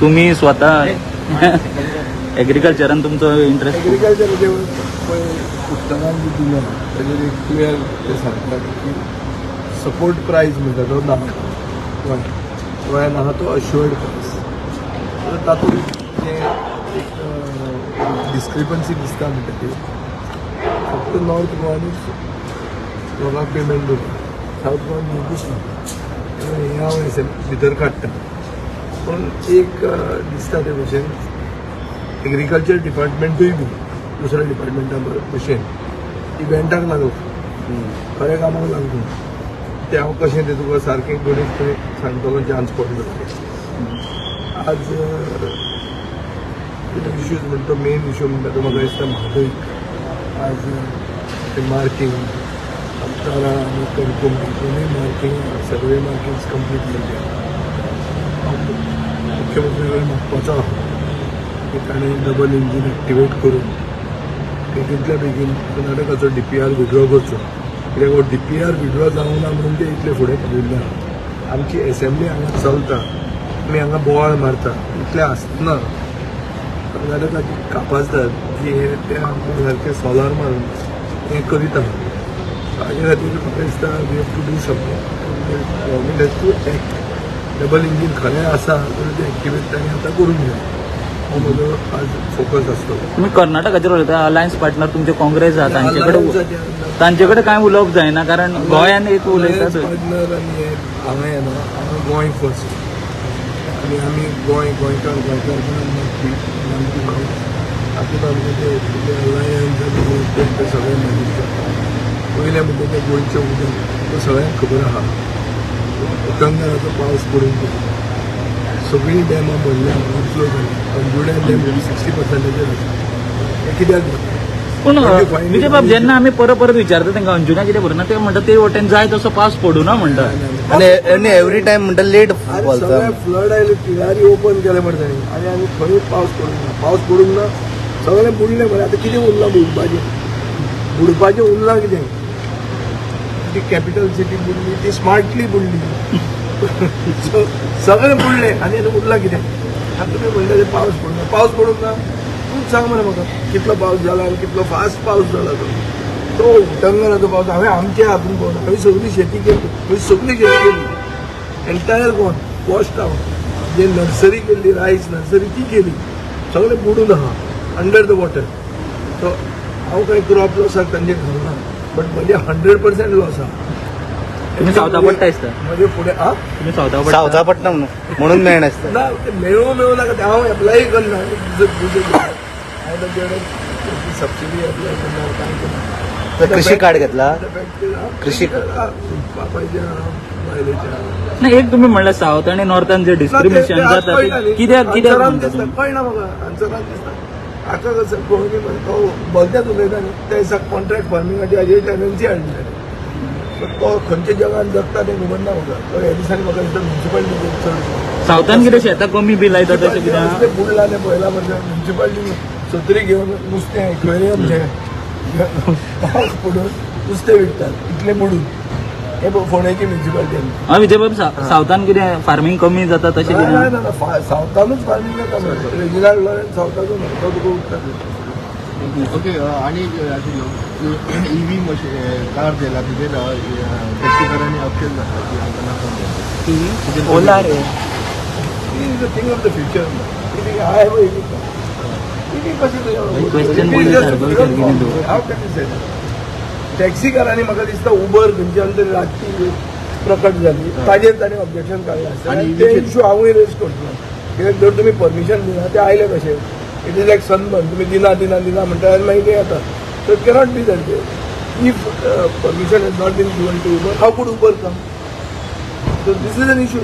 तुम्ही स्वतः एग्रीकल्चरान तुमचो इंटरेस्ट एग्रीकल्चर पुस्तकां बी दिल्या ताजेर एक क्लियर ते सांगतात की सपोर्ट प्रायस म्हणटा तो ना गोंयान आहा तो अश्युअर्ड प्रायस. तातूंत जे एक डिस्क्रिपन्सी दिसता म्हणटा ती फक्त नॉर्थ गोवानूच लोकांक पेमेंट करता, सावथ गोवान दिवंकूच ना. हें हांव भितर काडटा. पूण एक दिसता ते भशेन एग्रीकल्चर डिपार्टमेंटूय बी दुसऱ्या डिपार्टमेंटा भशेन इव्हेंटाक लागून खऱ्या कामाक लागून ते हांव कशें तें तुका सारकें गणीत सांगतलो चान्स पडलो. आज इश्यूज म्हणटा तो मेन इश्यू म्हणटा तो म्हाका दिसता म्हादय. आज ते मार्कींग अप्तारा आनी कणकुम दोनूय मार्कींग सर्वे मार्किंग्स कंप्लीट केल्ले. मुख्यमंत्री कडेन मागपाचो आहा की ताणें डबल इंजीन एक्टिवेट करून बेगिंतल्या बेगीन कर्नाटकाचो DPR विड्रॉ करचो. कित्याक हो DPR विड्रॉ जावना म्हणून ते इतले फुडें पाविल्ले आहा. आमची एसेंब्ली हांगा चलता, आमी हांगा बोवाळ मारता, इतलें आसतना कर्नाटकाची कापाजतात की हे ते आमचे सारके सोलार मारून हें करीत आहा. हाजे खातीर म्हाका दिसता we have to do something. Government has to act. Double engine खरें आसा जाल्यार तें एक्टिवेट ताणें आतां करूंक जाय. हो म्हजो आज फोकस आसतो. तुम्ही कर्नाटकाचेर उलयता. अलायन्स पार्टनर तुमचे काँग्रेस आहा, तांचे कडेन कांय उलोवप जायना कारण गोंयान एक उलयता पार्टनर आनी हे हांगा येना. हांगा गोंय फर्स्ट आनी आमी गोंयकार मागपी तातूंत आमचे ते अलायन्स आनी ते सगळे मॅनेज करता. पयले म्हणजे ते गोंयचें उदक तो सगळ्यांक खबर आहा. उटंगराचो पावस पडून सगळीं डॅमां भरल्या, ओवरफ्लो जाली. अंजुण्या डॅम 60% हें कित्याक जाता? पूण विजय बाब जेन्ना आमी परत विचारता तांकां अंजुना कितें भरना ते म्हणटा ते वटेन जाय तसो पावस पडूं ना म्हणटा. आणि एवरी टाइम म्हणटा लेट सगळे फ्लड आयले, तिगारी ओपन केले म्हणटा आनी आमी खंय पावस पडूंक ना. सगळें बुडलें मरे. आतां कितें उरलां बुडपाचें उरलां कितें? ती कॅपिटल सिटी बुडली, ती स्मार्टली बुडली. सगळें बुडलें आनी आतां उरलां कितें? आतां तुमी म्हणटा ते पावस पडूंक ना. तूंच सांग मरे म्हाका कितलो पावस जाला आनी कितलो फास्ट पावस जाला तो उटंगराचो पावस. हांवें आमच्या हातून पळोवना. हांवें सगळी शेती केली, सगळी शेती केली. एंटायर गोवन वॉश टावन जे नर्सरी केल्ली, रायस नर्सरी ती केली. सगळें बुडून आहा अंडर द वॉटर. सो हांव कांय क्रॉप लॉसाक तांचे घालना. बट म्हजे 100% लॉस आहा. तुम्ही सावथा पडटा दिसता. म्हणजे फुडें तुम्ही सावथा सावथा पडटा म्हणून मेळनासता. ना ते मेळूं नाका ते हांव एप्लाय करना. हांवें तांचे कडेन सबसिडी एप्लाय करना, कांय करना. कृषी कार्ड घेतला. कृषी बापायच्या बायलेच्या नाही एक तुम्ही म्हणला साऊथ आणि नॉर्थान जे डिस्क्रिमिनेशन जाता कित्याक दिसता कळना म्हाका. आन्सरान दिसता हाका कसं कोणी तो बोलत्याच उलयता न्ही त्या दिसा कॉन्ट्रॅक्ट फार्मिंगाची हाजेर टेंडन्सी हाडली. तो खंयच्या जगान जगता तें खबर ना म्हाका. तो ह्या दिसांनी म्हाका दिसता म्युन्सिपालिटी चड सावथान कितें शेतां कमी बी लायता तशें कितें नुस्तें बुडलां तें पळयलां म्हणजे म्युन्सिपालिटी सत्री घेवन नुस्तें एक्वेरियमचें पावस पडून नुस्तें विकतात इतलें बुडून. हे फोंडेची म्युन्सिपालिटी. विजय बाब सावथान कितें फार्मिंग कमी जाता तशें कितें ना सावथानूच फार्मिंग जाता मरे. रेजिनाल्ड लॉरेन्स सावथाचो न्हू तो तुका उरता. ओके. आणि EV मशीन कार दिला तिचेर टॅक्सीकारांनी ऑप्शन जाता की आमकां नाका ओला रे is the thing of the future. कितें I have EV question how can you say टॅक्सीकारांनी म्हाका दिसता उबर खंयच्यान तरी रातची प्रकट जाली ताजेर ताणें ऑब्जेक्शन काडलें आसता. आनी ते इश्यू हांवूय रेज करतलो. कित्याक जर तुमी परमिशन दिना ते आयले कशें. It is like sunburn. तुमी दिना म्हणटा आनी मागीर ते येता. So it cannot be that. If permission has not been given to Uber how could Uber come? So this is an issue.